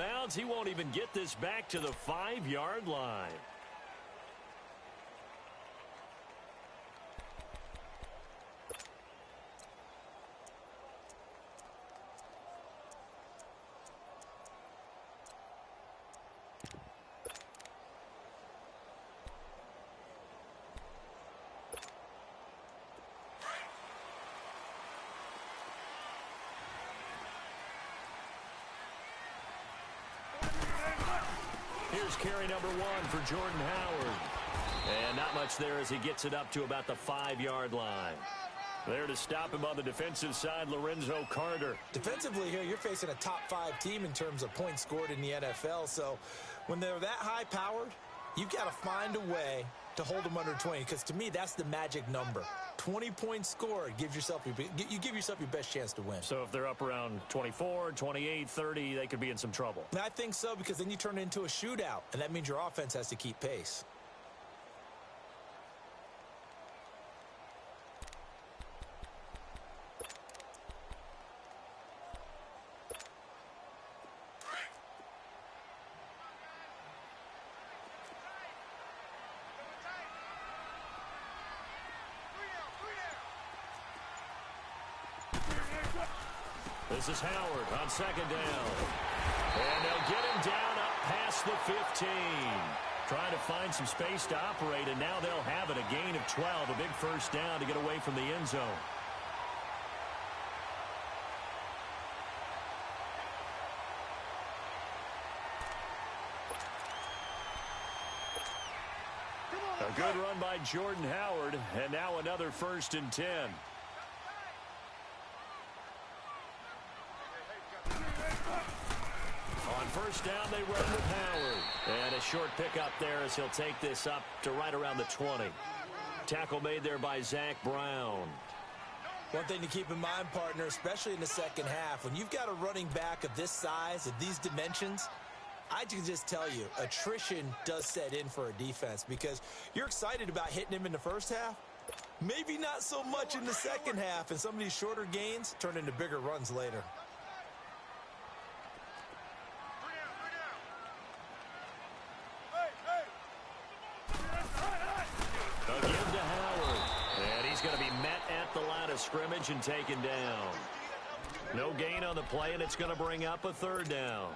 bounds. He won't even get this back to the 5-yard line. Here's carry number 1 for Jordan Howard. And not much there as he gets it up to about the 5-yard line. There to stop him on the defensive side, Lorenzo Carter. Defensively here, you're facing a top 5 team in terms of points scored in the NFL. So when they're that high-powered, you've got to find a way to hold them under 20. Because to me, that's the magic number. 20 points scored gives yourself you give yourself your best chance to win. So if they're up around 24, 28, 30, they could be in some trouble. And I think so, because then you turn it into a shootout, and that means your offense has to keep pace. This is Howard on second down. And they'll get him down up past the 15. Trying to find some space to operate, and now they'll have it. A gain of 12, a big first down to get away from the end zone. A good run by Jordan Howard, and now another 1st and 10. On first down, they run with Howard. And a short pickup there as he'll take this up to right around the 20. Tackle made there by Zach Brown. One thing to keep in mind, partner, especially in the second half, when you've got a running back of this size, of these dimensions, I can just tell you, attrition does set in for a defense, because you're excited about hitting him in the first half. Maybe not so much in the second half, and some of these shorter gains turn into bigger runs later. Again to Howard. And he's going to be met at the line of scrimmage and taken down. No gain on the play, and it's going to bring up a 3rd down.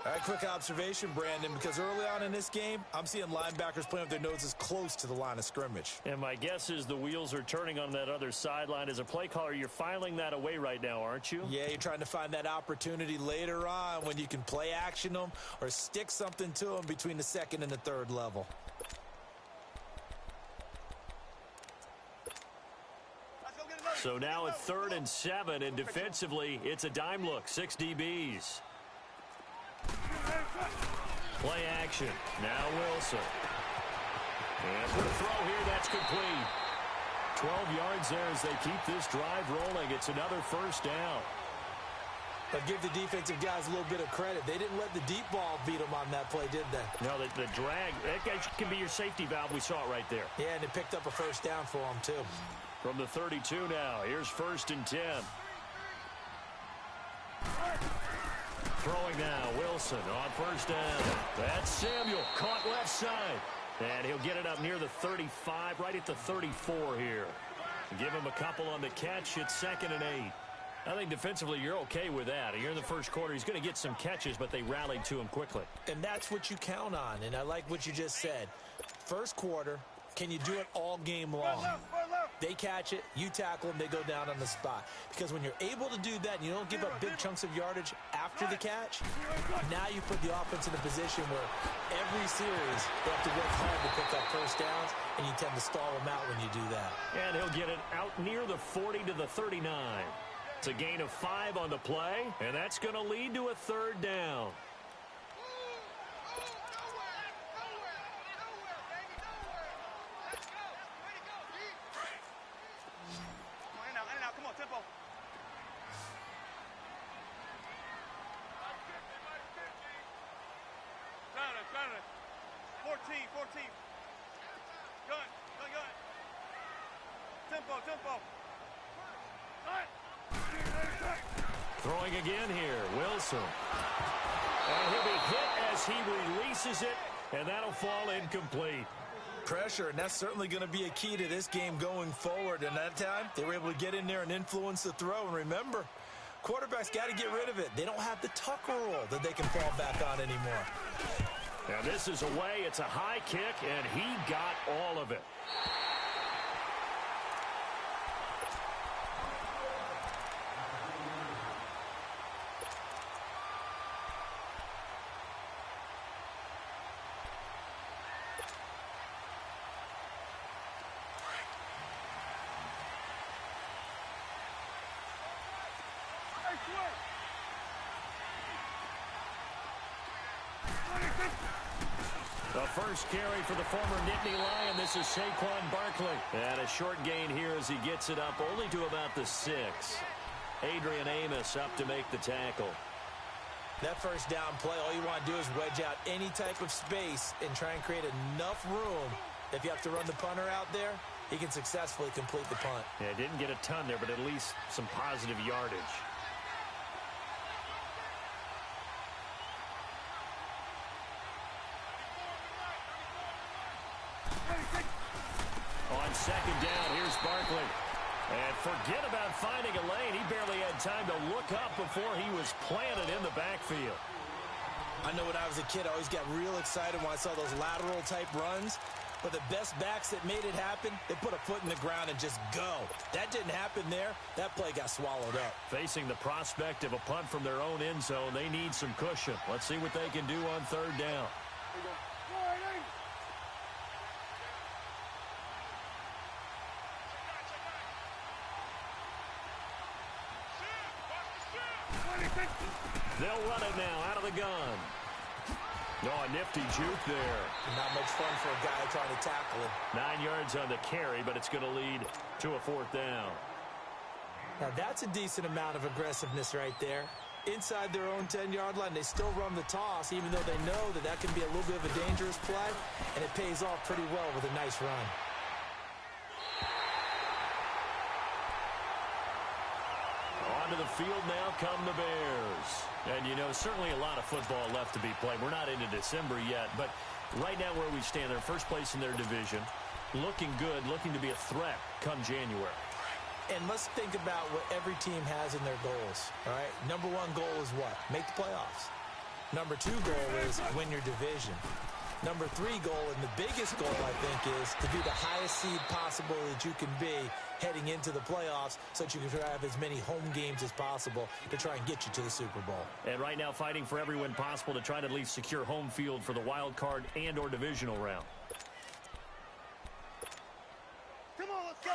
All right, quick observation, Brandon, because early on in this game, I'm seeing linebackers playing with their noses close to the line of scrimmage. And my guess is the wheels are turning on that other sideline. As a play caller, you're filing that away right now, aren't you? Yeah, you're trying to find that opportunity later on when you can play action them or stick something to them between the 2nd and the 3rd level. So now it's 3rd and 7, and defensively, it's a dime look, 6 DBs. Play action. Now Wilson. And for a throw here, that's complete. 12 yards there as they keep this drive rolling. It's another 1st down. But give the defensive guys a little bit of credit. They didn't let the deep ball beat them on that play, did they? No, the drag, that can be your safety valve. We saw it right there. Yeah, and they picked up a 1st down for them, too. From the 32 now, here's 1st and 10. Throwing now, Wilson on 1st down. That's Samuel, caught left side. And he'll get it up near the 35, right at the 34 here. Give him a couple on the catch. It's 2nd and 8. I think defensively you're okay with that. Here in the first quarter, he's going to get some catches, but they rallied to him quickly. And that's what you count on, and I like what you just said. First quarter, can you do it all game long? They catch it, you tackle them, they go down on the spot. Because when you're able to do that and you don't give up big chunks of yardage after the catch, now you put the offense in a position where every series they have to work hard to pick up 1st downs, and you tend to stall them out when you do that. And he'll get it out near the 40 to the 39. It's a gain of 5 on the play, and that's going to lead to a 3rd down. Throwing again here, Wilson. And he'll be hit as he releases it, and that'll fall incomplete. Pressure, and that's certainly going to be a key to this game going forward. And that time, they were able to get in there and influence the throw. And remember, quarterbacks got to get rid of it. They don't have the tucker roll that they can fall back on anymore. Now this is away. It's a high kick, and he got all of it. The first carry for the former Nittany Lion. This is Saquon Barkley. And a short gain here as he gets it up only to about the 6. Adrian Amos up to make the tackle. That first down play, all you want to do is wedge out any type of space and try and create enough room. If you have to run the punter out there, he can successfully complete the punt. Yeah, didn't get a ton there, but at least some positive yardage. On second down, here's Barkley. And forget about finding a lane. He barely had time to look up before he was planted in the backfield. I know when I was a kid, I always got real excited when I saw those lateral type runs. But the best backs that made it happen, they put a foot in the ground and just go. That didn't happen there. That play got swallowed up. Facing the prospect of a punt from their own end zone, they need some cushion. Let's see what they can do on third down. They'll run it now out of the gun. Oh, a nifty juke there. Not much fun for a guy trying to tackle him. 9 yards on the carry, but it's going to lead to a fourth down. Now, that's a decent amount of aggressiveness right there. Inside their own 10-yard line, they still run the toss, even though they know that that can be a little bit of a dangerous play, and it pays off pretty well with a nice run. Onto the field now come the Bears. And, you know, certainly a lot of football left to be played. We're not into December yet, but right now where we stand, they're first place in their division, looking good, looking to be a threat come January. And let's think about what every team has in their goals, all right? Number one goal is what? Make the playoffs. Number two goal is win your division. Number three goal, and the biggest goal, I think, is to be the highest seed possible that you can be heading into the playoffs so that you can have as many home games as possible to try and get you to the Super Bowl. And right now fighting for every win possible to try to at least secure home field for the wild card and or divisional round. Come on, let's go.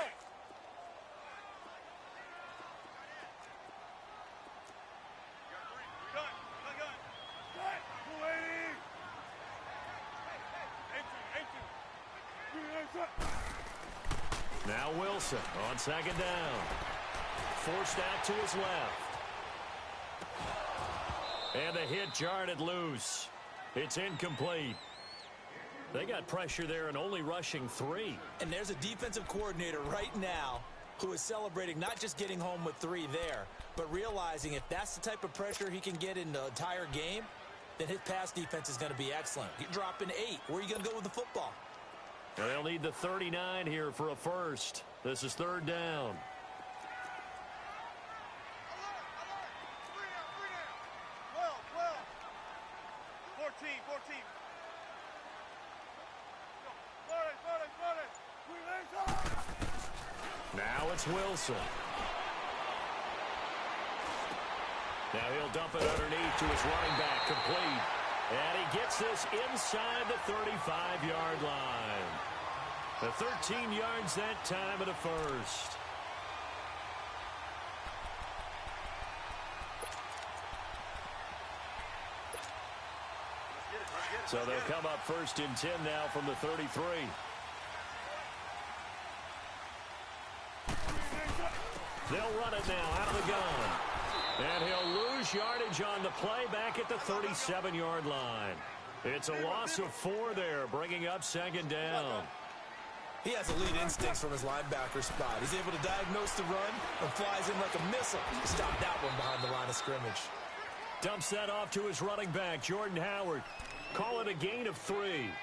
Now Wilson on second down. Forced out to his left. And the hit jarred it loose. It's incomplete. They got pressure there and only rushing 3. And there's a defensive coordinator right now who is celebrating not just getting home with 3 there, but realizing if that's the type of pressure he can get in the entire game, then his pass defense is going to be excellent. You're dropping 8. Where are you going to go with the football? Well, they'll need the 39 here for a first. This is third down. Now it's Wilson. Now he'll dump it underneath to his running back, complete. And he gets this inside the 35-yard line. The 13 yards that time at a first. So they'll come up first and 10 now from the 33. They'll run it now out of the gun. And he'll lose yardage on the play back at the 37-yard line. It's a loss of 4 there, bringing up second down. He has elite instincts from his linebacker spot. He's able to diagnose the run and flies in like a missile to stop that one behind the line of scrimmage. Dumps that off to his running back, Jordan Howard. Call it a gain of 3,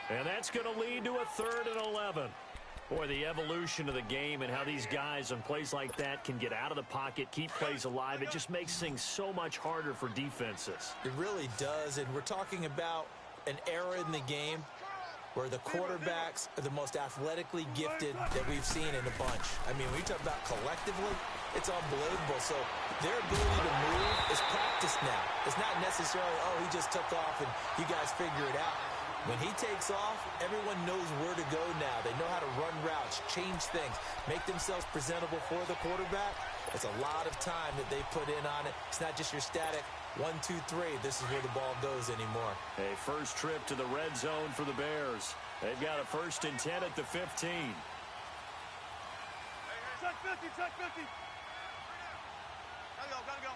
and that's going to lead to a 3rd and 11. Boy, the evolution of the game and how these guys on plays like that can get out of the pocket, keep plays alive, it just makes things so much harder for defenses. It really does, and we're talking about an era in the game where the quarterbacks are the most athletically gifted that we've seen in a bunch. I mean, when you talk about collectively, it's unbelievable. So their ability to move is practiced now. It's not necessarily, oh, he just took off and you guys figure it out. When he takes off, everyone knows where to go now. They know how to run routes, change things, make themselves presentable for the quarterback. It's a lot of time that they put in on it. It's not just your static 1, 2, 3. This is where the ball goes anymore. A first trip to the red zone for the Bears. They've got a 1st and 10 at the 15. Check 50, check 50. Gotta go.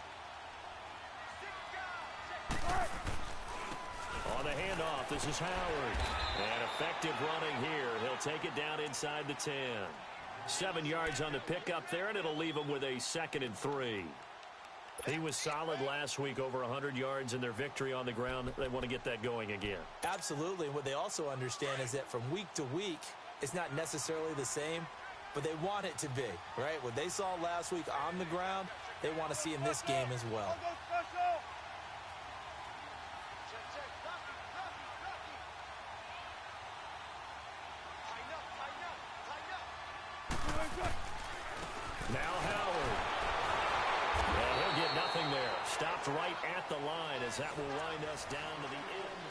On the handoff, this is Howard. And effective running here. He'll take it down inside the 10. 7 yards on the pickup there, and it'll leave him with a 2nd and 3. He was solid last week, over 100 yards in their victory on the ground. They want to get that going again. Absolutely. What they also understand is that from week to week, it's not necessarily the same, but they want it to be, right? What they saw last week on the ground, they want to see in this game as well. Now Howard. And he'll get nothing there. Stopped right at the line as that will wind us down to the end.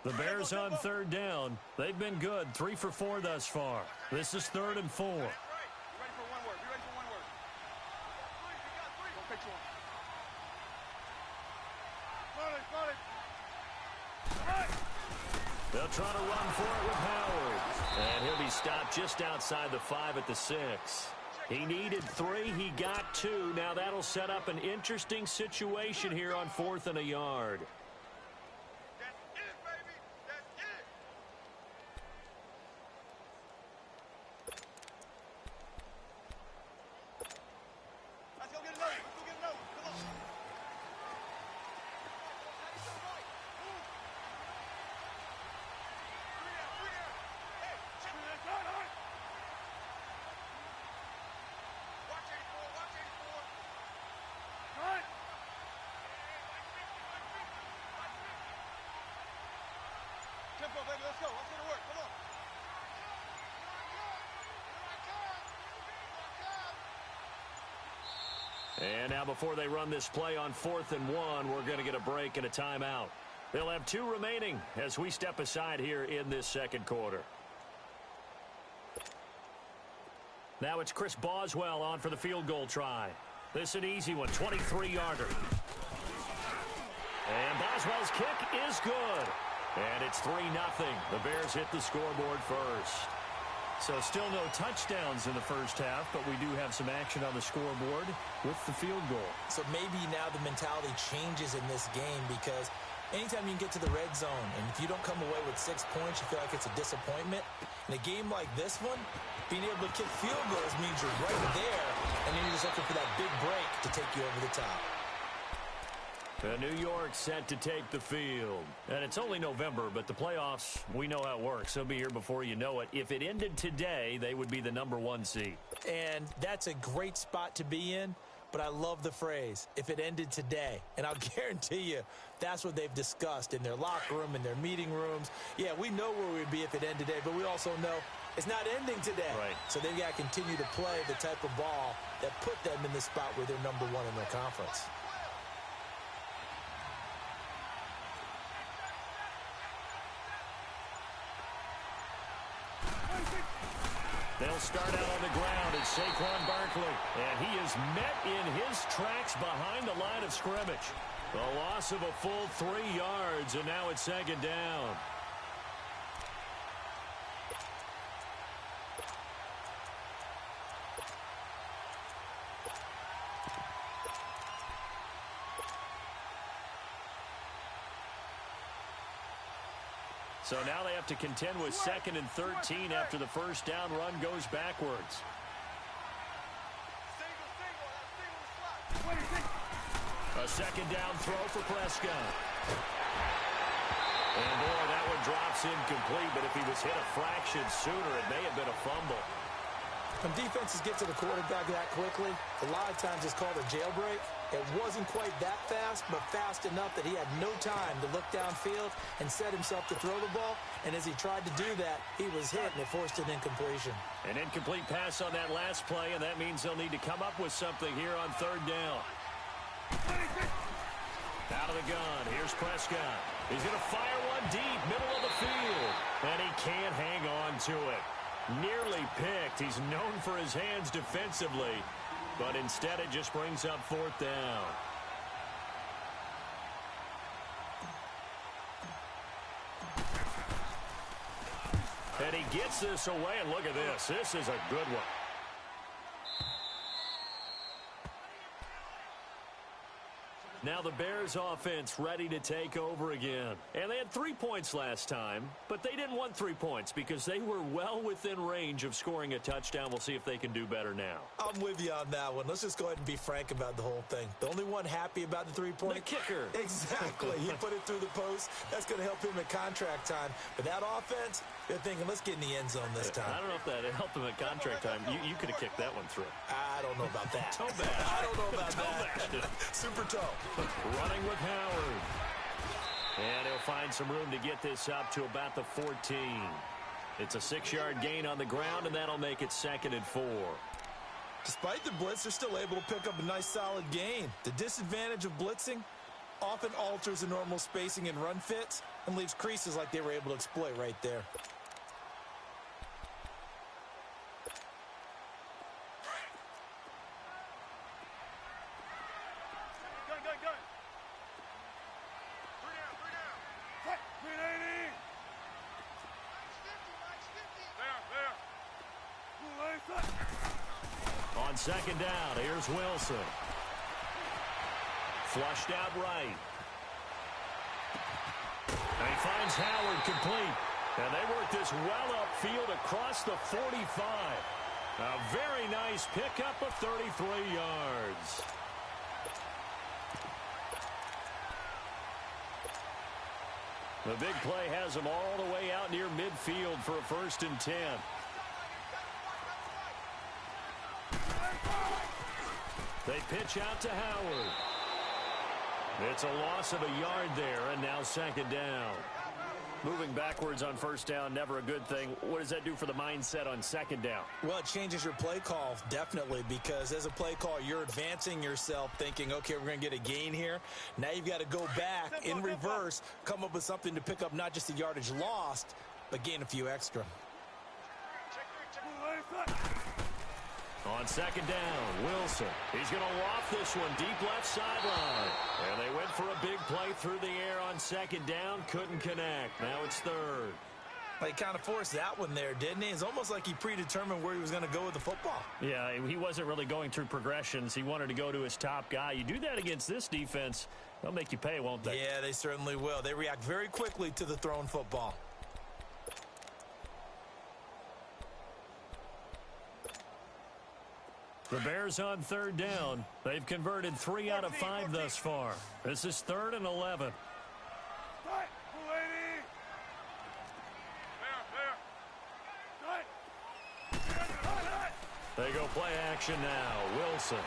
The Bears on 3rd down. They've been good. 3 for 4 thus far. This is 3rd and 4. They'll try to run for it with Howard. And he'll be stopped just outside the 5 at the 6. He needed 3. He got 2. Now that'll set up an interesting situation here on 4th and a yard. Let's go to work. Come on. And now before they run this play on 4th and 1, we're going to get a break and a timeout. They'll have 2 remaining as we step aside here in this 2nd quarter. Now it's Chris Boswell on for the field goal try. This is an easy one, 23-yarder. And Boswell's kick is good. And it's 3-0. The Bears hit the scoreboard first. So still no touchdowns in the first half, but we do have some action on the scoreboard with the field goal. So maybe now the mentality changes in this game because anytime you can get to the red zone, and if you don't come away with 6 points, you feel like it's a disappointment. In a game like this one, being able to kick field goals means you're right there, and then you're just looking for that big break to take you over the top. New York set to take the field. And it's only November, but the playoffs, we know how it works. They'll be here before you know it. If it ended today, they would be the #1 seed. And that's a great spot to be in, but I love the phrase, if it ended today. And I'll guarantee you, that's what they've discussed in their locker room, in their meeting rooms. Yeah, we know where we'd be if it ended today, but we also know it's not ending today. Right. So they've got to continue to play the type of ball that put them in the spot where they're #1 in their conference. They'll start out on the ground at Saquon Barkley. And he is met in his tracks behind the line of scrimmage. A loss of a full 3 yards, and now it's 2nd down. So now they have to contend with 2nd and 13 after the first down run goes backwards. A second down throw for Prescott. And boy, that one drops incomplete, but if he was hit a fraction sooner, it may have been a fumble. When defenses get to the quarterback that quickly, a lot of times it's called a jailbreak. It wasn't quite that fast, but fast enough that he had no time to look downfield and set himself to throw the ball. And as he tried to do that, he was hit, and it forced an incompletion. An incomplete pass on that last play, and that means they'll need to come up with something here on 3rd down. Out of the gun, here's Prescott. He's going to fire one deep, middle of the field, and he can't hang on to it. Nearly picked. He's known for his hands defensively, but instead it just brings up 4th down. And he gets this away, and look at this. This is a good one. Now the Bears offense ready to take over again. And they had 3 points last time, but they didn't want 3 points because they were well within range of scoring a touchdown. We'll see if they can do better now. I'm with you on that one. Let's just go ahead and be frank about the whole thing. The only one happy about the 3-point? The kicker. Exactly. He put it through the post. That's going to help him at contract time. But that offense, they're thinking, let's get in the end zone this time. I don't know if that helped him at contract time. You could have kicked that one through. I don't know about that. Toe bash. I don't know about Toe that. bash. Super toe. Running with Howard. And he'll find some room to get this up to about the 14. It's a 6-yard gain on the ground, and that'll make it 2nd and 4. Despite the blitz, they're still able to pick up a nice solid gain. The disadvantage of blitzing often alters the normal spacing and run fits and leaves creases like they were able to exploit right there. On 2nd down, here's Wilson. Flushed out right. And he finds Howard complete. And they work this well upfield across the 45. A very nice pickup of 33 yards. The big play has him all the way out near midfield for a 1st and 10. They pitch out to Howard. It's a loss of a yard there, and now 2nd down. Moving backwards on 1st down, never a good thing. What does that do for the mindset on 2nd down? Well, it changes your play call, definitely, because as a play call, you're advancing yourself thinking, okay, we're going to get a gain here. Now you've got to go back in reverse, come up with something to pick up not just the yardage lost, but gain a few extra. On 2nd down, Wilson. He's going to loft this one deep left sideline. And they went for a big play through the air on 2nd down. Couldn't connect. Now it's 3rd. Well, he kind of forced that one there, didn't he? It's almost like he predetermined where he was going to go with the football. Yeah, he wasn't really going through progressions. He wanted to go to his top guy. You do that against this defense, they'll make you pay, won't they? Yeah, they certainly will. They react very quickly to the thrown football. The Bears on 3rd down. They've converted 3 out of 5 thus far. This is 3rd and 11. They go play action now. Wilson.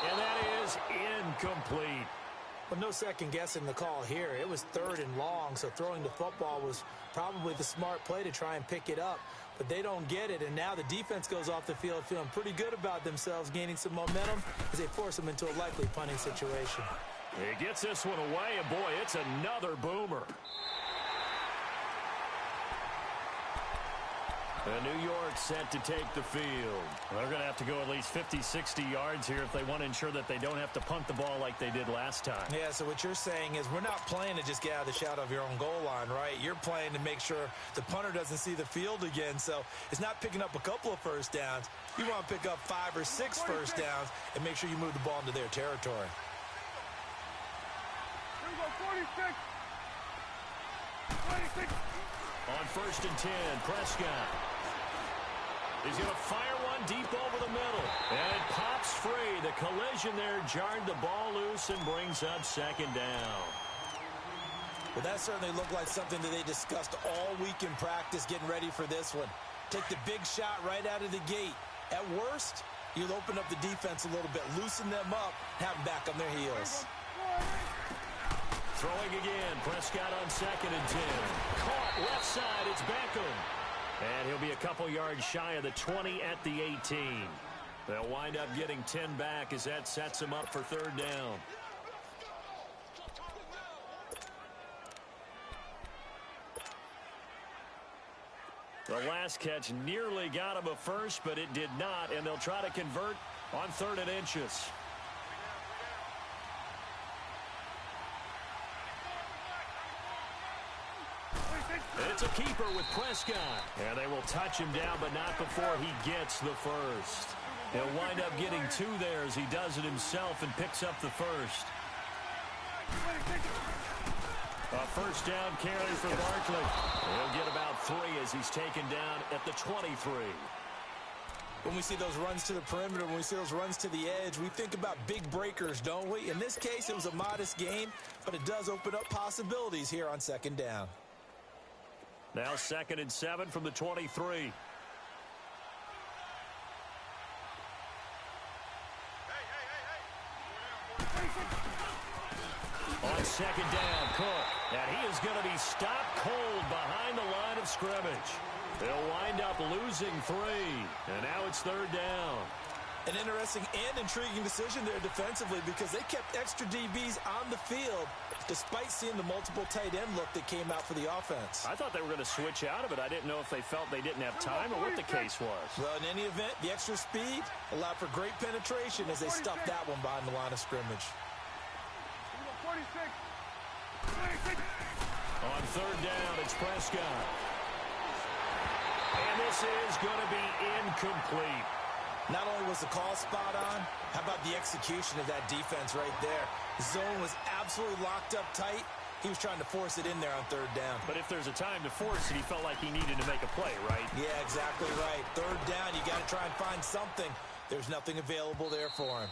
And that is incomplete. Well, no second guessing the call here. It was 3rd and long, so throwing the football was probably the smart play to try and pick it up. But they don't get it, and now the defense goes off the field feeling pretty good about themselves, gaining some momentum as they force them into a likely punting situation. He gets this one away, and boy, it's another boomer. And New York set to take the field. They're going to have to go at least 50, 60 yards here if they want to ensure that they don't have to punt the ball like they did last time. Yeah, so what you're saying is we're not playing to just get out of the shadow of your own goal line, right? You're playing to make sure the punter doesn't see the field again. So it's not picking up a couple of first downs. You want to pick up 5 or 6 first downs and make sure you move the ball into their territory. 26. 26. On 1st and 10, Prescott. He's going to fire one deep over the middle. And it pops free. The collision there jarred the ball loose and brings up 2nd down. Well, that certainly looked like something that they discussed all week in practice getting ready for this one. Take the big shot right out of the gate. At worst, you'll open up the defense a little bit, loosen them up, have them back on their heels. Throwing again, Prescott on 2nd and 10. Caught left side, it's Beckham. And he'll be a couple yards shy of the 20 at the 18. They'll wind up getting 10 back as that sets them up for 3rd down. The last catch nearly got him a first, but it did not, and they'll try to convert on 3rd and inches. It's a keeper with Prescott. And they will touch him down, but not before he gets the first. He'll wind up getting 2 there as he does it himself and picks up the first. A 1st down carry for Barkley. He'll get about 3 as he's taken down at the 23. When we see those runs to the perimeter, when we see those runs to the edge, we think about big breakers, don't we? In this case, it was a modest gain, but it does open up possibilities here on 2nd down. Now 2nd and 7 from the 23. On 2nd down, Cook. And he is going to be stopped cold behind the line of scrimmage. They'll wind up losing 3. And now it's 3rd down. An interesting and intriguing decision there defensively because they kept extra DBs on the field despite seeing the multiple tight end look that came out for the offense. I thought they were going to switch out of it. I didn't know if they felt they didn't have time or what the case was. Well, in any event, the extra speed allowed for great penetration as they stuffed that one behind the line of scrimmage. 46. On 3rd down, it's Prescott. And this is going to be incomplete. Not only was the call spot on, how about the execution of that defense right there? The zone was absolutely locked up tight. He was trying to force it in there on 3rd down. But if there's a time to force it, he felt like he needed to make a play, right? Yeah, exactly right. 3rd down, you got to try and find something. There's nothing available there for him.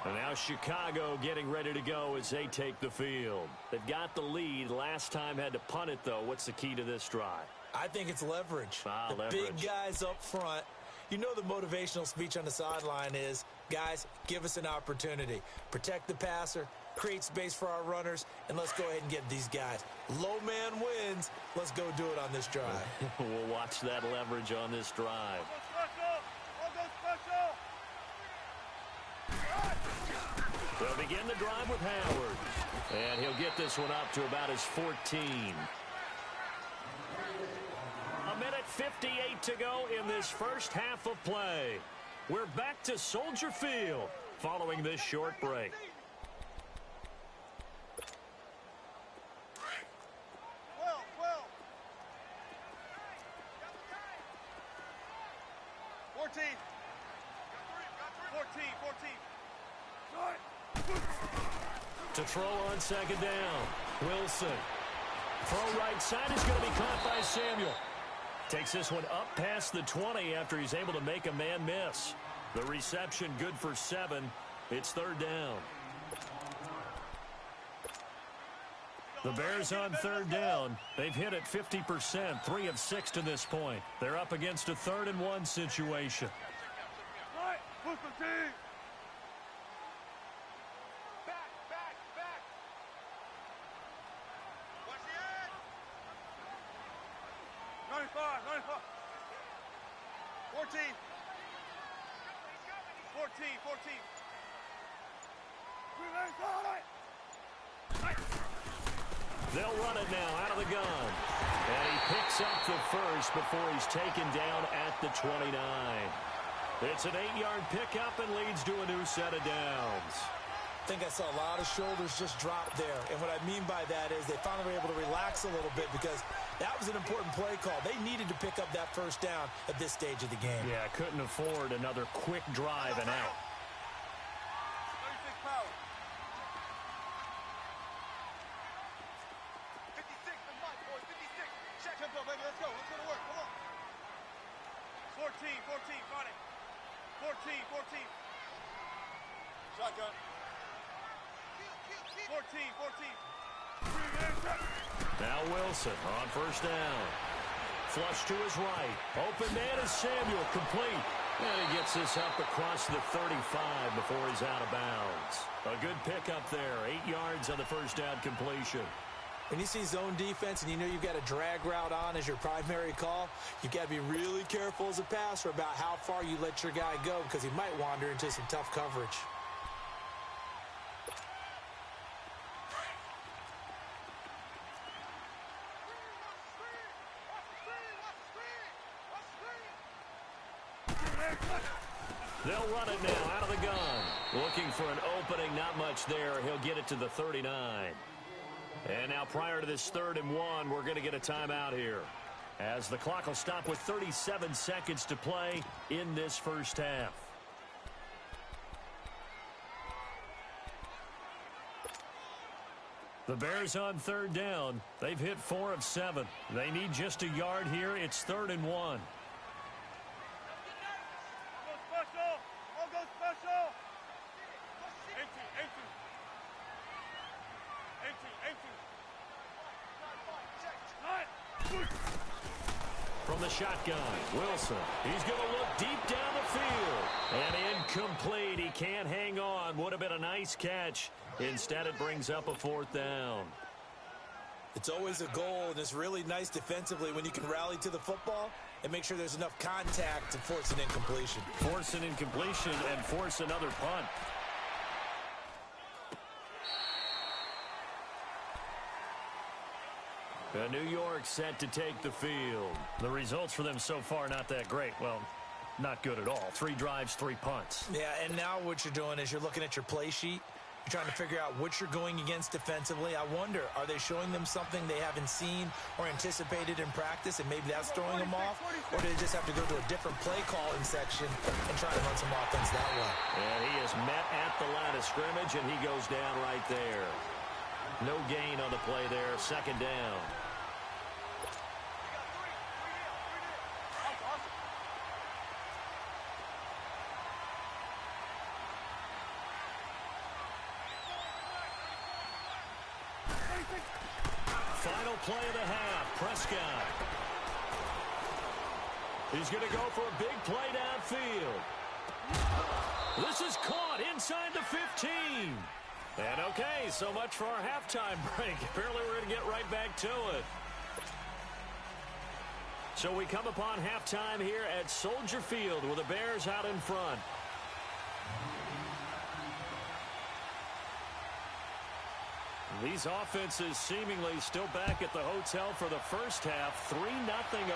And now Chicago getting ready to go as they take the field. They've got the lead. Last time had to punt it, though. What's the key to this drive? I think it's leverage. Leverage. Big guys up front. You know the motivational speech on the sideline is, guys, give us an opportunity. Protect the passer, create space for our runners, and let's go ahead and get these guys. Low man wins. Let's go do it on this drive. We'll watch that leverage on this drive. They'll begin the drive with Howard. And he'll get this one up to about his 14. A minute 58 to go in this first half of play. We're back to Soldier Field following this short break. Well. 14. 14. To throw on 2nd down. Wilson. Throw right side is going to be caught by Samuel. Takes this one up past the 20 after he's able to make a man miss. The reception good for 7. It's 3rd down. The Bears on 3rd down. They've hit it 50%, 3 of 6 to this point. They're up against a 3rd and 1 situation. Push the team. Back. Watch the edge. 95. 14. 14. They'll run it now out of the gun. And he picks up the first before he's taken down at the 29. It's an 8-yard pickup and leads to a new set of downs. I think I saw a lot of shoulders just drop there. And what I mean by that is they finally were able to relax a little bit because that was an important play call. They needed to pick up that first down at this stage of the game. Yeah, couldn't afford another quick drive and out. 36 power. go, baby. Let's go. Let's go to work. Come on. 14, 14, got it. 14, 14. Shotgun. 14, 14. Now Wilson on first down. Flush to his right. Open man is Samuel, complete. And he gets this up across the 35 before he's out of bounds. A good pickup there. 8 yards on the first down completion. When you see zone defense and you know you've got a drag route on as your primary call, you've got to be really careful as a passer about how far you let your guy go because he might wander into some tough coverage. They'll run it now out of the gun. Looking for an opening, not much there. He'll get it to the 39. And now prior to this 3rd and 1, we're going to get a timeout here, as the clock will stop with 37 seconds to play in this first half. The Bears on 3rd down. They've hit 4 of 7. They need just a yard here. It's 3rd and 1. From the shotgun, Wilson. He's going to look deep down the field. And incomplete. He can't hang on. Would have been a nice catch. Instead, it brings up a 4th down. It's always a goal, and it's really nice defensively when you can rally to the football and make sure there's enough contact to force an incompletion. Force an incompletion and force another punt. New York set to take the field. The results for them so far not that great. Well, not good at all. 3 drives, 3 punts. Yeah, and now what you're doing is you're looking at your play sheet. You're trying to figure out what you're going against defensively. I wonder, are they showing them something they haven't seen or anticipated in practice, and maybe that's throwing them off? Or do they just have to go to a different play calling section and try to run some offense that way? And he is met at the line of scrimmage, and he goes down right there. No gain on the play there. 2nd down. Final play of the half. Prescott. He's going to go for a big play downfield. This is caught inside the 15. And okay, so much for our halftime break. Apparently we're going to get right back to it. So we come upon halftime here at Soldier Field with the Bears out in front. These offenses seemingly still back at the hotel for the first half. 3-0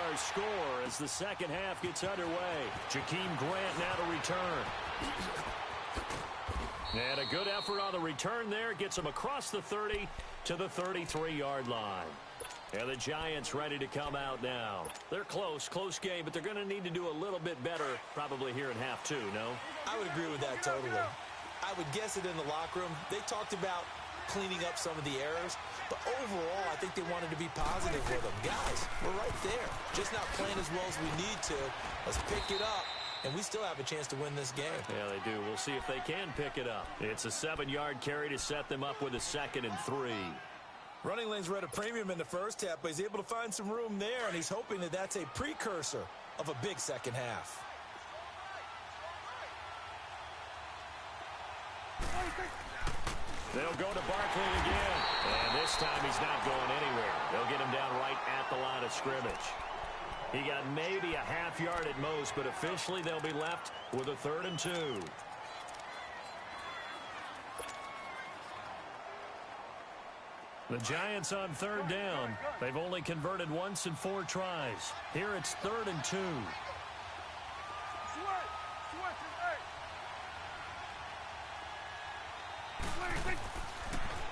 our score as the second half gets underway. Jakeem Grant now to return. And a good effort on the return there. Gets him across the 30 to the 33-yard line. And the Giants ready to come out now. They're close game, but they're going to need to do a little bit better probably here in half 2, no? I would agree with that totally. I would guess it in the locker room. They talked about cleaning up some of the errors, but overall I think they wanted to be positive with them. Guys, we're right there, just not playing as well as we need to. Let's pick it up, and we still have a chance to win this game. Yeah, they do. We'll see if they can pick it up. It's a 7-yard carry to set them up with a 2nd and 3. Running lanes were at a premium in the first half, but he's able to find some room there, and he's hoping that that's a precursor of a big second half. They'll go to Barkley again. And this time he's not going anywhere. They'll get him down right at the line of scrimmage. He got maybe a half yard at most, but officially they'll be left with a 3rd and 2. The Giants on 3rd down. They've only converted once in 4 tries. Here it's 3rd and 2.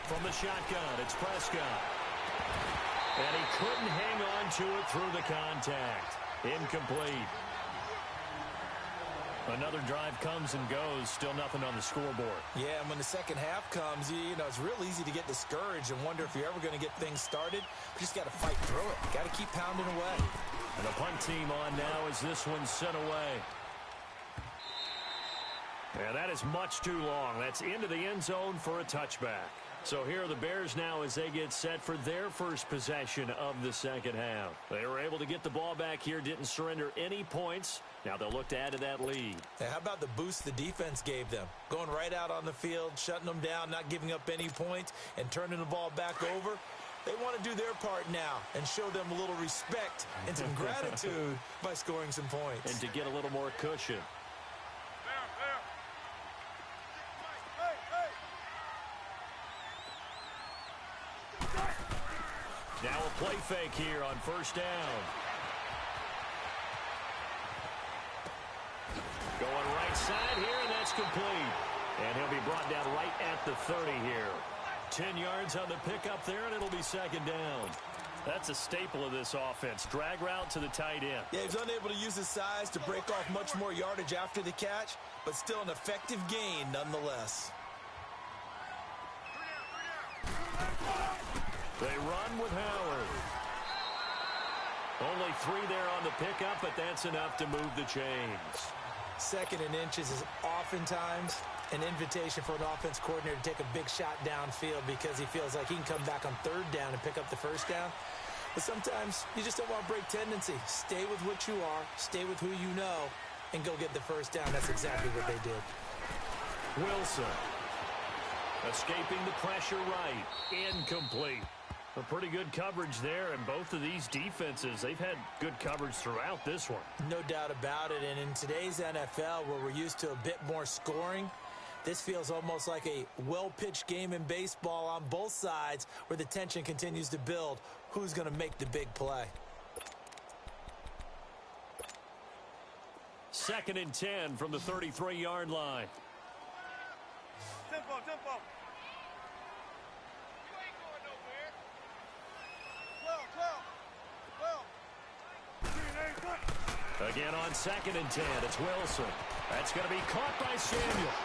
From the shotgun, it's Prescott. And he couldn't hang on to it through the contact. Incomplete. Another drive comes and goes. Still nothing on the scoreboard. Yeah, and when the second half comes, you know, it's real easy to get discouraged and wonder if you're ever going to get things started. You just got to fight through it. Got to keep pounding away. And the punt team on now as this one's sent away. And that is much too long. That's into the end zone for a touchback. So here are the Bears now as they get set for their first possession of the second half. They were able to get the ball back here, didn't surrender any points. Now they'll look to add to that lead. How about the boost the defense gave them? Going right out on the field, shutting them down, not giving up any points, and turning the ball back over. They want to do their part now and show them a little respect and some gratitude by scoring some points. And to get a little more cushion. Now a play fake here on first down. Going right side here, and that's complete. And he'll be brought down right at the 30 here. 10 yards on the pickup there, and it'll be second down. That's a staple of this offense. Drag route to the tight end. Yeah, he's unable to use his size to break off much more yardage after the catch, but still an effective gain nonetheless. They run with Howard. Only 3 there on the pickup, but that's enough to move the chains. Second and inches is oftentimes an invitation for an offense coordinator to take a big shot downfield because he feels like he can come back on third down and pick up the first down. But sometimes you just don't want to break tendency. Stay with what you are, stay with who you know, and go get the first down. That's exactly what they did. Wilson escaping the pressure right. Incomplete. A pretty good coverage there, and both of these defenses, they've had good coverage throughout this one. No doubt about it, and in today's NFL, where we're used to a bit more scoring, this feels almost like a well-pitched game in baseball on both sides where the tension continues to build. Who's going to make the big play? 2nd and 10 from the 33-yard line. Tempo. Again on 2nd and 10, it's Wilson. That's going to be caught by Samuel.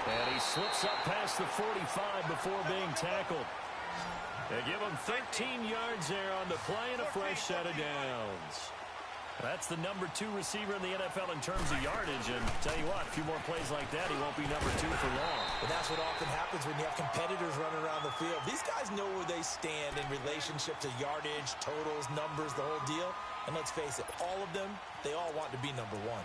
And he slips up past the 45 before being tackled. They give him 13 yards there on the play and a fresh set of downs. That's the number 2 receiver in the NFL in terms of yardage. And tell you what, a few more plays like that, he won't be number 2 for long. But that's what often happens when you have competitors running around the field. These guys know where they stand in relationship to yardage, totals, numbers, the whole deal. And let's face it, all of them, they all want to be number 1.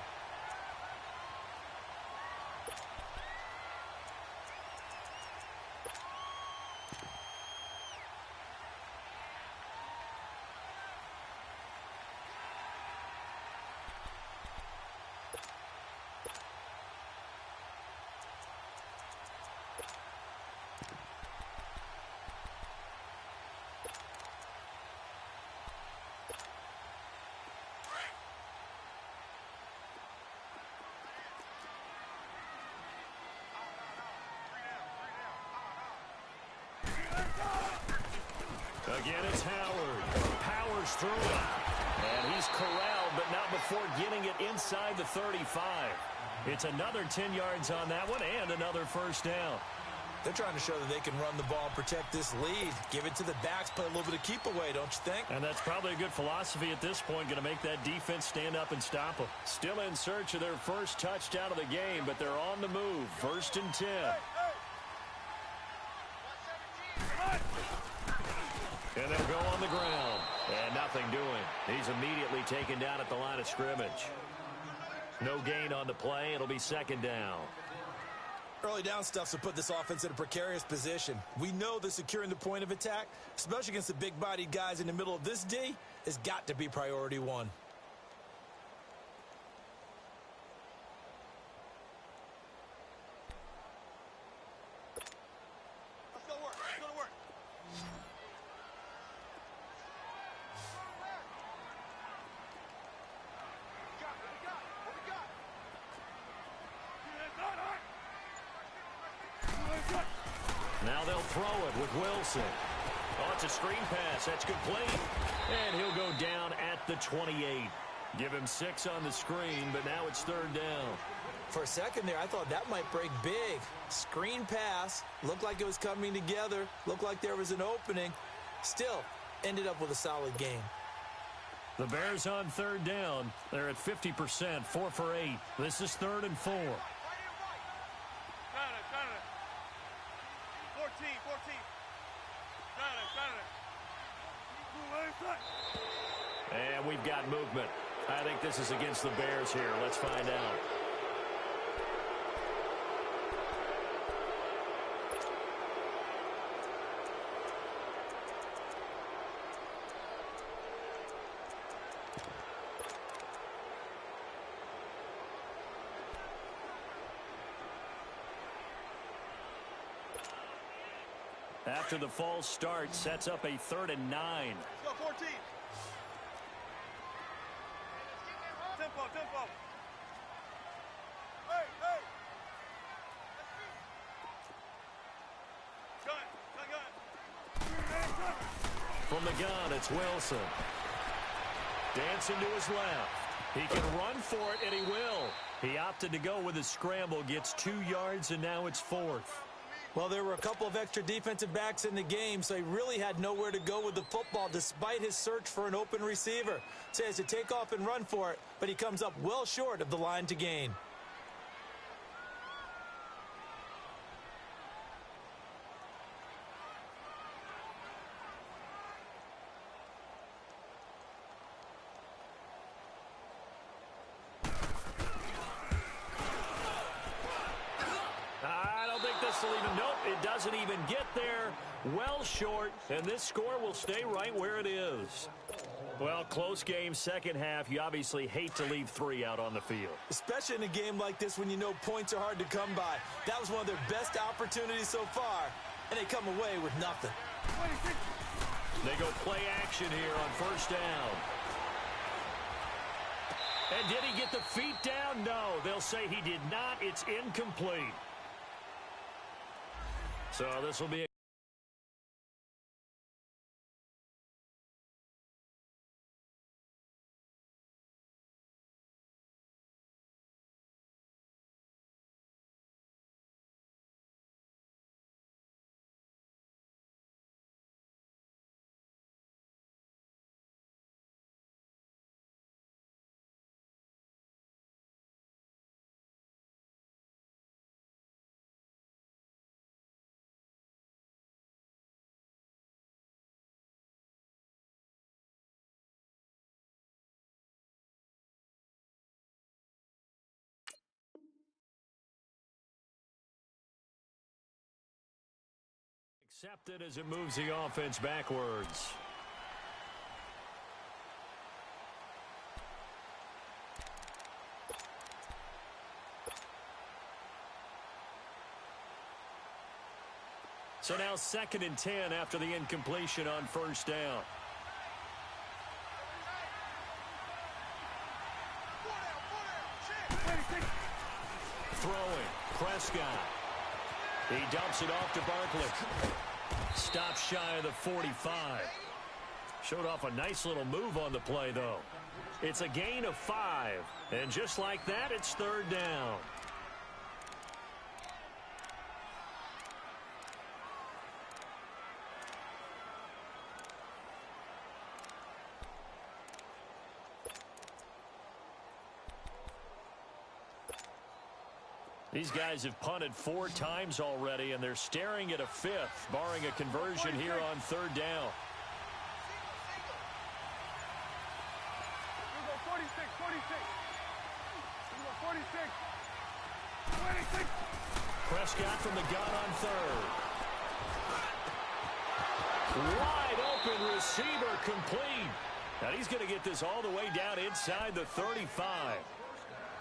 Again, it's Howard. Powers through it. And he's corralled, but not before getting it inside the 35. It's another 10 yards on that one and another first down. They're trying to show that they can run the ball, protect this lead. Give it to the backs, play a little bit of keep away, don't you think? And that's probably a good philosophy at this point, going to make that defense stand up and stop them. Still in search of their first touchdown of the game, but they're on the move. 1st and 10. And they'll go on the ground. And nothing doing. He's immediately taken down at the line of scrimmage. No gain on the play. It'll be 2nd down. Early down stuff to put this offense in a precarious position. We know that securing the point of attack, especially against the big-bodied guys in the middle of this D, has got to be priority 1. Let's go to work. Now they'll throw it with Wilson. Oh, it's a screen pass. That's complete. And he'll go down at the 28. Give him 6 on the screen, but now it's 3rd down. For a second there, I thought that might break big. Screen pass. Looked like it was coming together. Looked like there was an opening. Still, ended up with a solid game. The Bears on 3rd down. They're at 50%, 4 for 8. This is 3rd and 4. 14, 14. And we've got movement. I think this is against the Bears here. Let's find out. After the false start, sets up a 3rd and 9. Let's go, 14. Tempo, tempo. Hey, hey. Gun. From the gun, it's Wilson. Dancing to his left. He can run for it, and he will. He opted to go with a scramble, gets 2 yards, and now it's 4th. Well, there were a couple of extra defensive backs in the game, so he really had nowhere to go with the football despite his search for an open receiver. So he has to take off and run for it, but he comes up well short of the line to gain. It doesn't even get there. Well short, and this score will stay right where it is. Well, close game, second half. You obviously hate to leave 3 out on the field. Especially in a game like this when you know points are hard to come by. That was one of their best opportunities so far, and they come away with nothing. They go play action here on 1st down. And did he get the feet down? No, they'll say he did not. It's incomplete. So this will be a accepted as it moves the offense backwards. So now 2nd and 10 after the incompletion on 1st down. Throwing, Prescott. He dumps it off to Barkley. Stops shy of the 45. Showed off a nice little move on the play, though. It's a gain of 5. And just like that, it's 3rd down. These guys have punted 4 times already, and they're staring at a 5th, barring a conversion here on 3rd down. 46, 26. Prescott from the gun on 3rd. Wide open receiver complete. And he's going to get this all the way down inside the 35.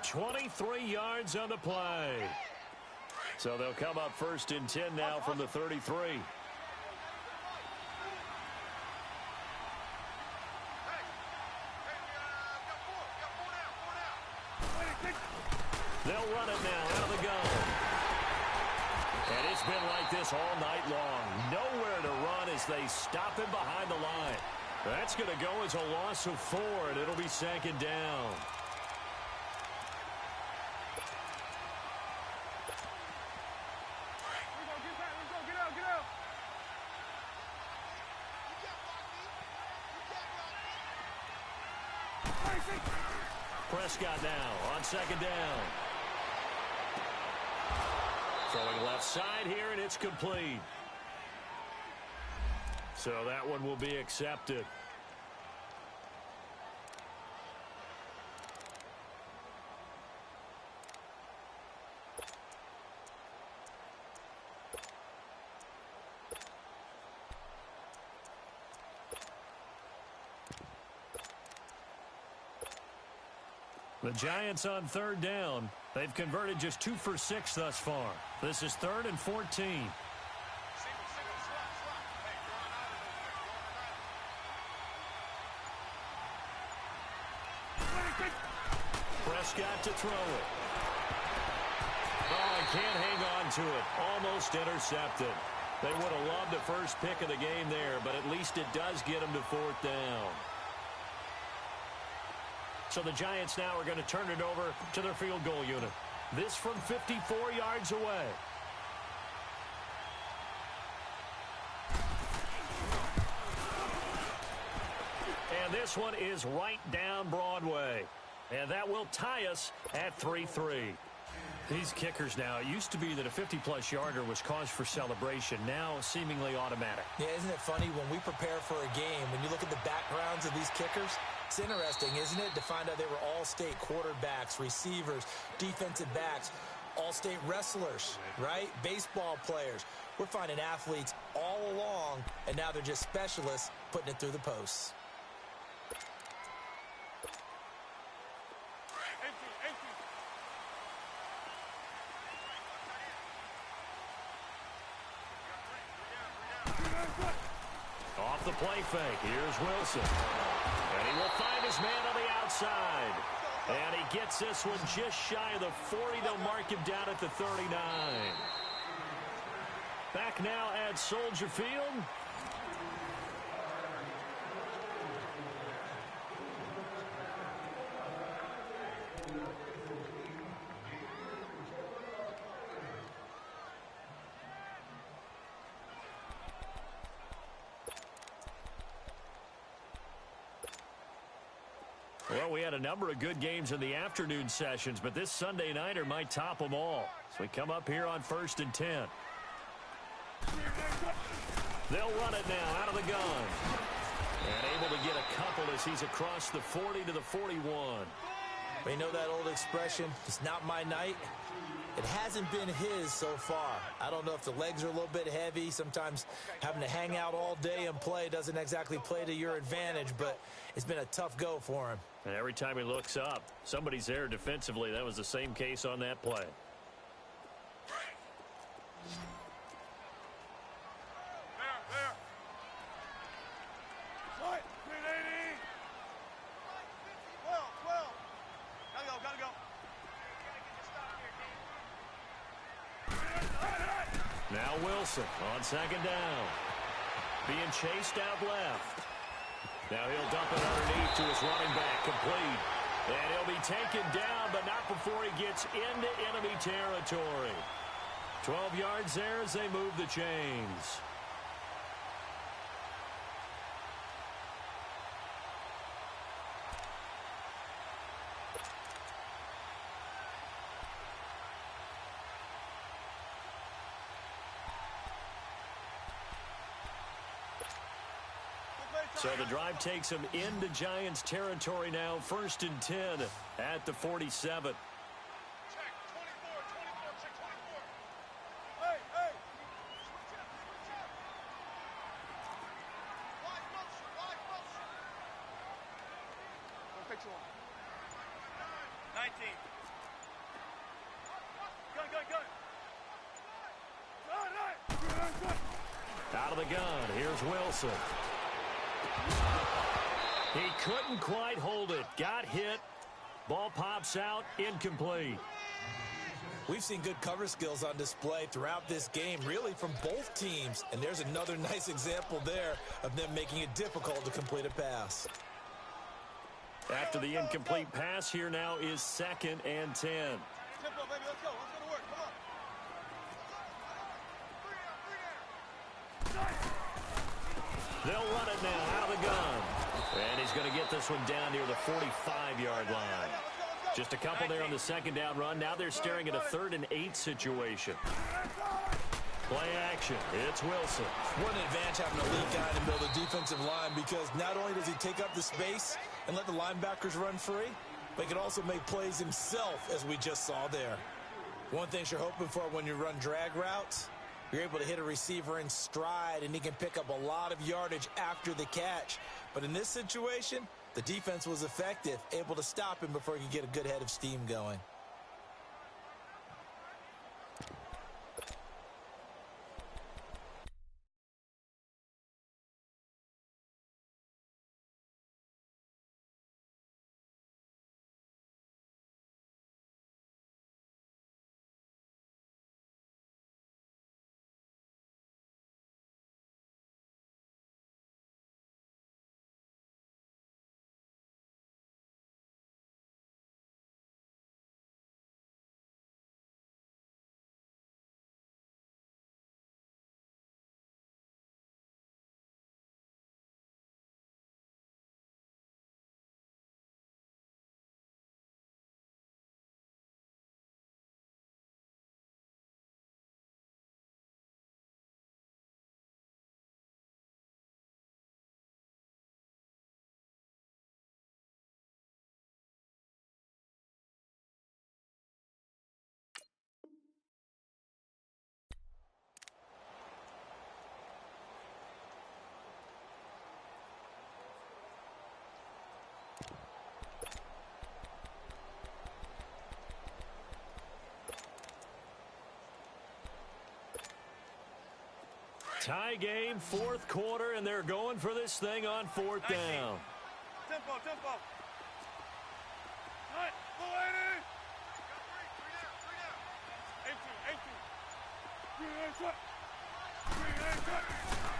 23 yards on the play. So they'll come up 1st and 10 now from the 33. They'll run it now out of the gun. And it's been like this all night long. Nowhere to run as they stop him behind the line. That's going to go as a loss of 4, and it'll be second down. Prescott now on second down. Throwing left side here, and it's complete. So that one will be accepted. The Giants on third down. They've converted just 2 for 6 thus far. This is 3rd and 14. Prescott to throw it. Oh, he can't hang on to it. Almost intercepted. They would have loved the first pick of the game there, but at least it does get them to 4th down. So the Giants now are going to turn it over to their field goal unit. This from 54 yards away. And this one is right down Broadway. And that will tie us at 3-3. These kickers now, it used to be that a 50-plus yarder was cause for celebration. Now seemingly automatic. Yeah, isn't it funny when we prepare for a game, when you look at the backgrounds of these kickers, it's interesting, isn't it, to find out they were all-state quarterbacks, receivers, defensive backs, all-state wrestlers, right? Baseball players. We're finding athletes all along, and now they're just specialists putting it through the posts. Off the play fake, here's Wilson. And he will find his man on the outside. And he gets this one just shy of the 40. They'll mark him down at the 39. Back now at Soldier Field. Well, we had a number of good games in the afternoon sessions, but this Sunday nighter might top them all. So we come up here on 1st and 10. They'll run it now out of the gun. And able to get a couple as he's across the 40 to the 41. We know that old expression, it's not my night. It hasn't been his so far. I don't know if the legs are a little bit heavy. Sometimes having to hang out all day and play doesn't exactly play to your advantage, but it's been a tough go for him. And every time he looks up, somebody's there defensively. That was the same case on that play. Now Wilson on second down. Being chased out left. Now he'll dump it underneath to his running back, complete. And he'll be taken down, but not before he gets into enemy territory. 12 yards there as they move the chains. So the drive takes him into Giants territory now. 1st and 10 at the 47. Out of the gun, here's Wilson. He couldn't quite hold it. Got hit. Ball pops out. Incomplete. We've seen good cover skills on display throughout this game, really from both teams. And there's another nice example there of them making it difficult to complete a pass. After the incomplete pass, here now is 2nd and 10. Tempo, baby, let's go. Let's go to work. Come on. They'll run it now out of the gun. And he's going to get this one down near the 45-yard line. Just a couple there on the 2nd down run. Now they're staring at a 3rd and 8 situation. Play action. It's Wilson. What an advantage having a lead guy in the middle of the defensive line, because not only does he take up the space and let the linebackers run free, but he can also make plays himself, as we just saw there. One thing you're hoping for when you run drag routes, you're able to hit a receiver in stride, and he can pick up a lot of yardage after the catch. But in this situation, the defense was effective, able to stop him before he could get a good head of steam going. Tie game, 4th quarter, and they're going for this thing on 4th down. Tempo. Cut. Go, 18.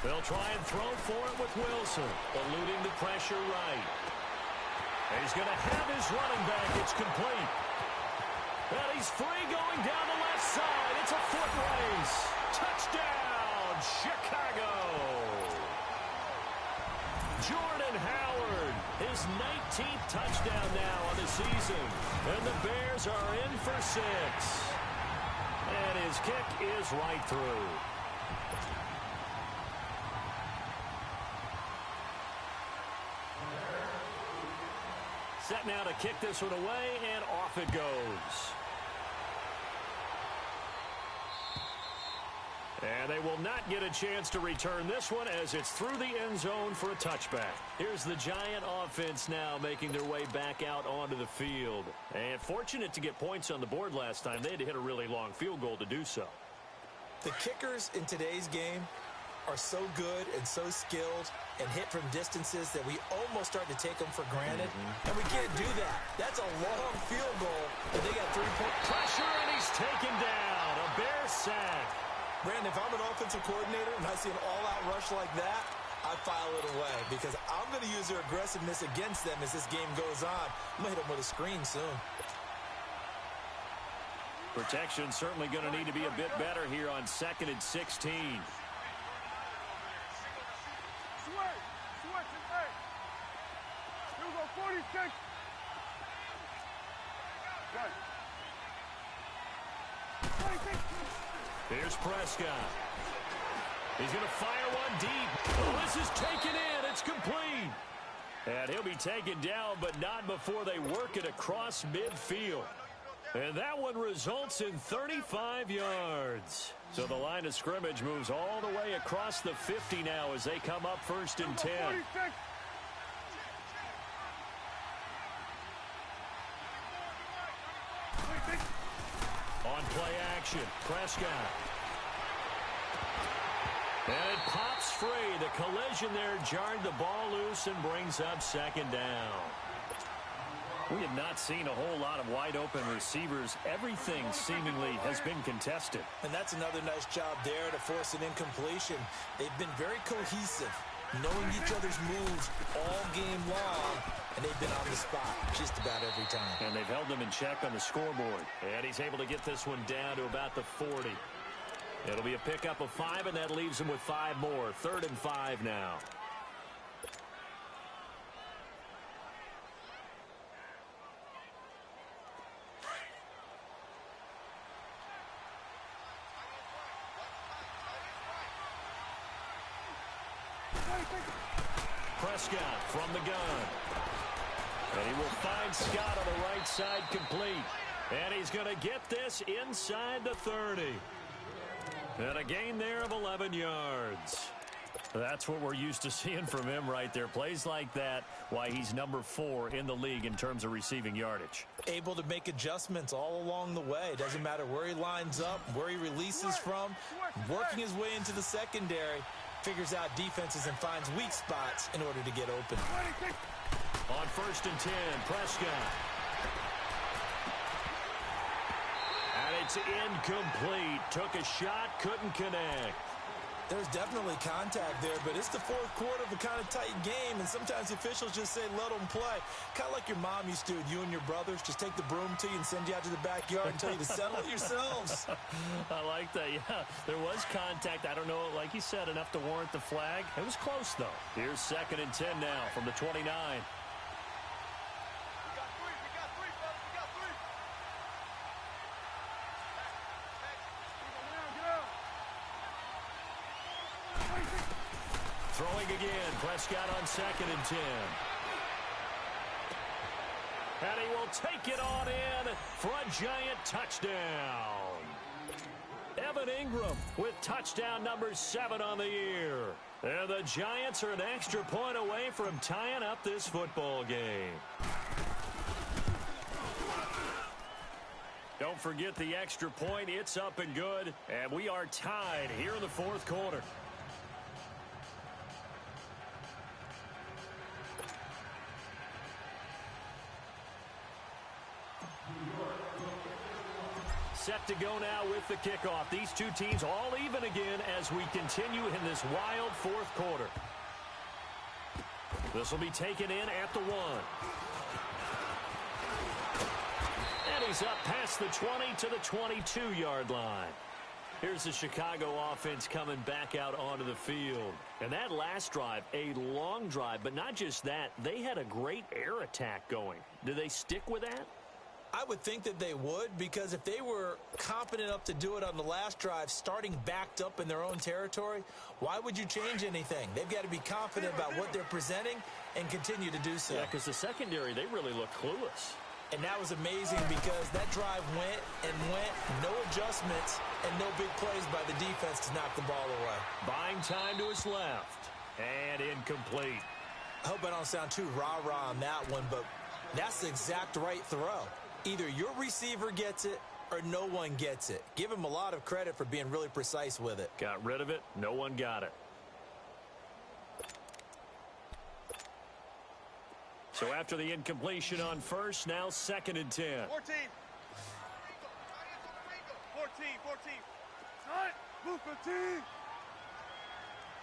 They'll try and throw for it with Wilson, eluding the pressure right. And he's going to have his running back. It's complete. And he's free going down the left side. It's a foot race. Touchdown, Chicago. Jordan Howard, his 19th touchdown now on the season. And the Bears are in for 6. And his kick is right through. Set now to kick this one away, and off it goes. And they will not get a chance to return this one as it's through the end zone for a touchback. Here's the Giant offense now making their way back out onto the field. And fortunate to get points on the board last time. They had to hit a really long field goal to do so. The kickers in today's game are so good and so skilled and hit from distances that we almost start to take them for granted. And we can't do that. That's a long field goal, and they got 3-point pressure, and he's taken down. A Bear sack. Brandon, if I'm an offensive coordinator and I see an all-out rush like that, I file it away because I'm going to use their aggressiveness against them as this game goes on. I'm going to hit them with a screen soon. Protection certainly going to need to be a bit better here on 2nd and 16. Here we go, 46. Right. 46. Here's Prescott. He's going to fire one deep. Oh, this is taken in. It's complete. And he'll be taken down, but not before they work it across midfield. And that one results in 35 yards. So the line of scrimmage moves all the way across the 50 now as they come up 1st and 10. On play action, Prescott. And it pops free. The collision there jarred the ball loose and brings up 2nd down. We have not seen a whole lot of wide-open receivers. Everything seemingly has been contested. And that's another nice job there to force an incompletion. They've been very cohesive, knowing each other's moves all game long, and they've been on the spot just about every time. And they've held them in check on the scoreboard. And he's able to get this one down to about the 40. It'll be a pickup of 5, and that leaves him with 5 more. 3rd and 5 now. Prescott from the gun. And he will find Scott on the right side complete. And he's going to get this inside the 30. And a gain there of 11 yards. That's what we're used to seeing from him right there. Plays like that, why he's number 4 in the league in terms of receiving yardage. Able to make adjustments all along the way. Doesn't matter where he lines up, where he releases from. Working his way into the secondary. Figures out defenses and finds weak spots in order to get open. On 1st and 10, Prescott. And it's incomplete. Took a shot, couldn't connect. There's definitely contact there, but it's the 4th quarter of a kind of tight game, and sometimes officials just say, let them play. Kind of like your mom used to do with you and your brothers. Just take the broom to you and send you out to the backyard and tell you to settle it yourselves. I like that, yeah. There was contact. I don't know, like you said, enough to warrant the flag. It was close, though. Here's 2nd and 10 now from the 29. Throwing again, Prescott on 2nd and 10. And he will take it on in for a giant touchdown. Evan Ingram with touchdown number 7 on the year. And the Giants are an extra point away from tying up this football game. Don't forget the extra point. It's up and good. And we are tied here in the 4th quarter. Set to go now with the kickoff. These two teams all even again as we continue in this wild 4th quarter. This will be taken in at the 1. And he's up past the 20 to the 22-yard line. Here's the Chicago offense coming back out onto the field. And that last drive, a long drive, but not just that. They had a great air attack going. Do they stick with that? I would think that they would, because if they were competent enough to do it on the last drive, starting backed up in their own territory, why would you change anything? They've got to be confident about what they're presenting and continue to do so. Yeah, because the secondary, they really look clueless. And that was amazing because that drive went and went, no adjustments, and no big plays by the defense to knock the ball away. Buying time to his left. And incomplete. I hope I don't sound too rah-rah on that one, but that's the exact right throw. Either your receiver gets it or no one gets it. Give him a lot of credit for being really precise with it. Got rid of it. No one got it. So after the incompletion on 1st, now 2nd and 10. 14. 14. Son, move 15.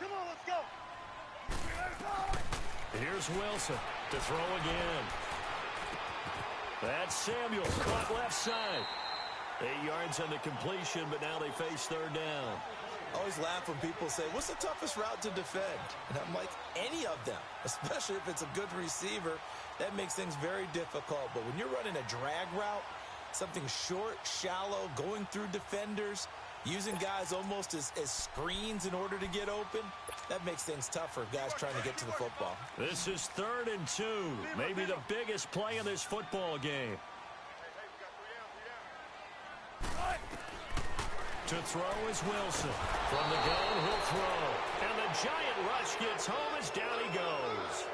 Come on, let's go. Here's Wilson to throw again. That's Samuel, caught left side. 8 yards on the completion, but now they face 3rd down. I always laugh when people say, what's the toughest route to defend? And I'm like, any of them, especially if it's a good receiver. That makes things very difficult. But when you're running a drag route, something short, shallow, going through defenders, using guys almost as screens in order to get open, that makes things tough for guys trying to get to the football. This is 3rd and 2, maybe the biggest play in this football game. To throw is Wilson. From the gun, he'll throw. And the giant rush gets home as down he goes.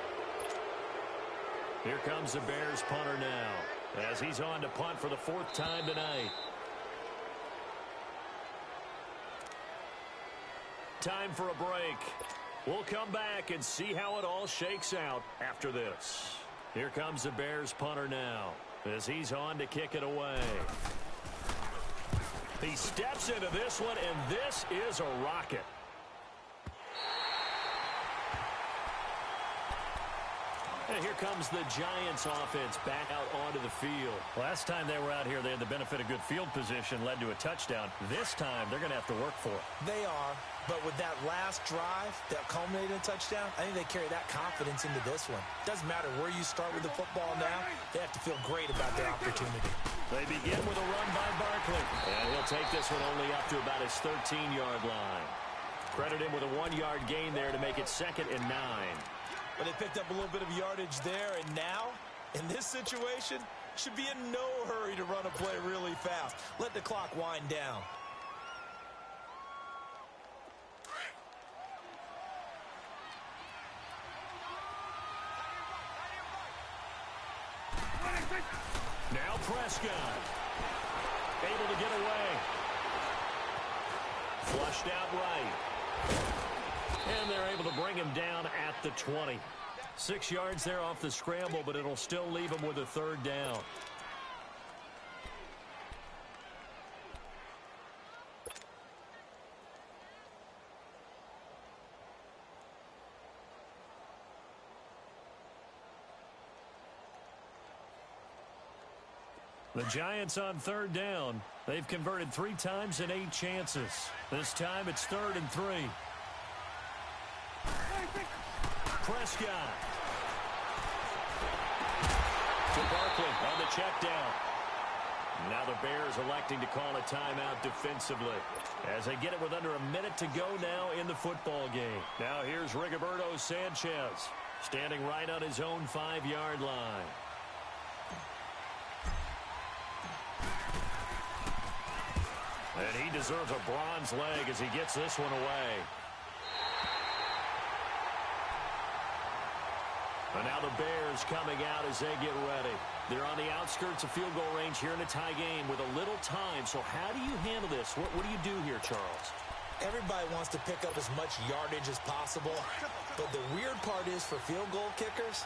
Here comes the Bears punter now, as he's on to punt for the 4th time tonight. Time for a break. We'll come back and see how it all shakes out after this. Here comes the Bears punter now as he's on to kick it away. He steps into this one, and this is a rocket. And here comes the Giants offense back out onto the field. Last time they were out here, they had the benefit of good field position, led to a touchdown. This time, they're going to have to work for it. They are, but with that last drive that culminated in a touchdown, I think they carry that confidence into this one. Doesn't matter where you start with the football now, they have to feel great about their opportunity. They begin with a run by Barkley, and he'll take this one only up to about his 13-yard line. Credit him with a 1-yard gain there to make it 2nd and 9. But they picked up a little bit of yardage there, and now, in this situation, should be in no hurry to run a play really fast. Let the clock wind down. Now Prescott, able to get away. Flushed out right. And they're able to bring him down at the 20. 6 yards there off the scramble, but it'll still leave him with a 3rd down. The Giants on 3rd down. They've converted 3 times in 8 chances. This time it's 3rd and 3. Prescott to Barkley on the check down. Now the Bears electing to call a timeout defensively as they get it with under a minute to go now in the football game. Now here's Rigoberto Sanchez standing right on his own 5-yard line. And he deserves a bronze leg as he gets this one away. And now the Bears coming out as they get ready. They're on the outskirts of field goal range here in a tie game with a little time. So how do you handle this? What do you do here, Charles? Everybody wants to pick up as much yardage as possible. But the weird part is for field goal kickers,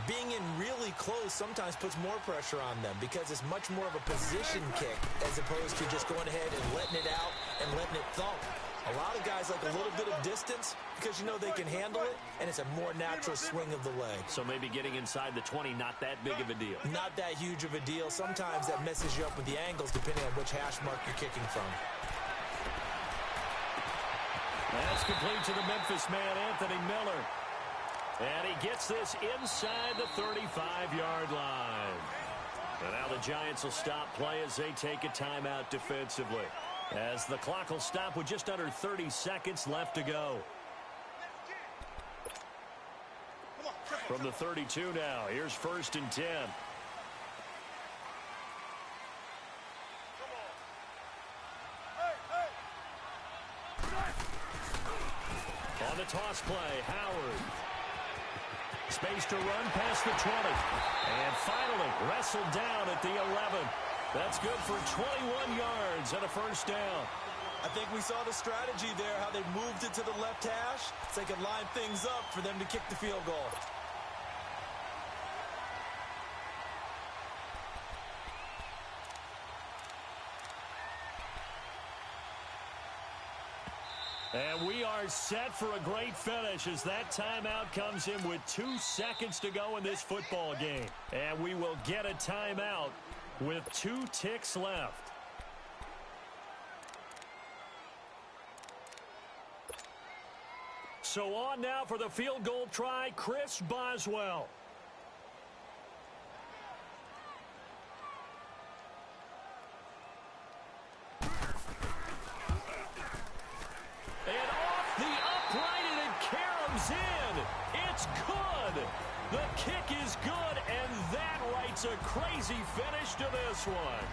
being in really close sometimes puts more pressure on them because it's much more of a position kick as opposed to just going ahead and letting it out and letting it thump. A lot of guys like a little bit of distance because you know they can handle it, and it's a more natural swing of the leg. So maybe getting inside the 20, not that big of a deal. Not that huge of a deal. Sometimes that messes you up with the angles depending on which hash mark you're kicking from. That's complete to the Memphis man, Anthony Miller. And he gets this inside the 35-yard line. And now the Giants will stop play as they take a timeout defensively. As the clock will stop with just under 30 seconds left to go. From the 32 now, here's 1st and 10. On the toss play, Howard. Space to run past the 20. And finally wrestled down at the 11. That's good for 21 yards and a 1st down. I think we saw the strategy there, how they moved it to the left hash so they could line things up for them to kick the field goal. And we are set for a great finish as that timeout comes in with 2 seconds to go in this football game. And we will get a timeout with 2 ticks left. So on now for the field goal try, Chris Boswell. And off the upright, and it caroms in. It's good. The kick is good, and that writes a crazy finish to this one.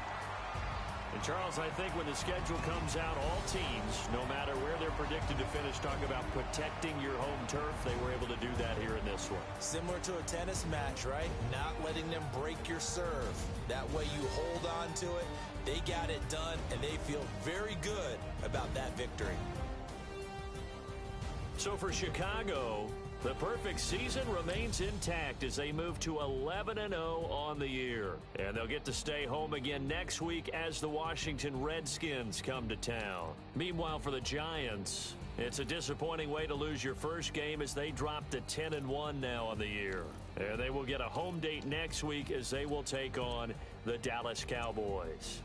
And Charles, I think when the schedule comes out, all teams, no matter where they're predicted to finish, talk about protecting your home turf. They were able to do that here in this one. Similar to a tennis match, right? Not letting them break your serve. That way you hold on to it. They got it done, and they feel very good about that victory. So for Chicago, The perfect season remains intact as they move to 11-0 on the year. And they'll get to stay home again next week as the Washington Redskins come to town. Meanwhile, for the Giants, it's a disappointing way to lose your first game as they drop to 10-1 now on the year. And they will get a home date next week as they will take on the Dallas Cowboys.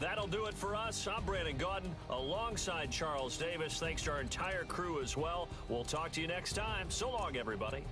That'll do it for us. I'm Brandon Gaudin alongside Charles Davis. Thanks to our entire crew as well. We'll talk to you next time. So long, everybody.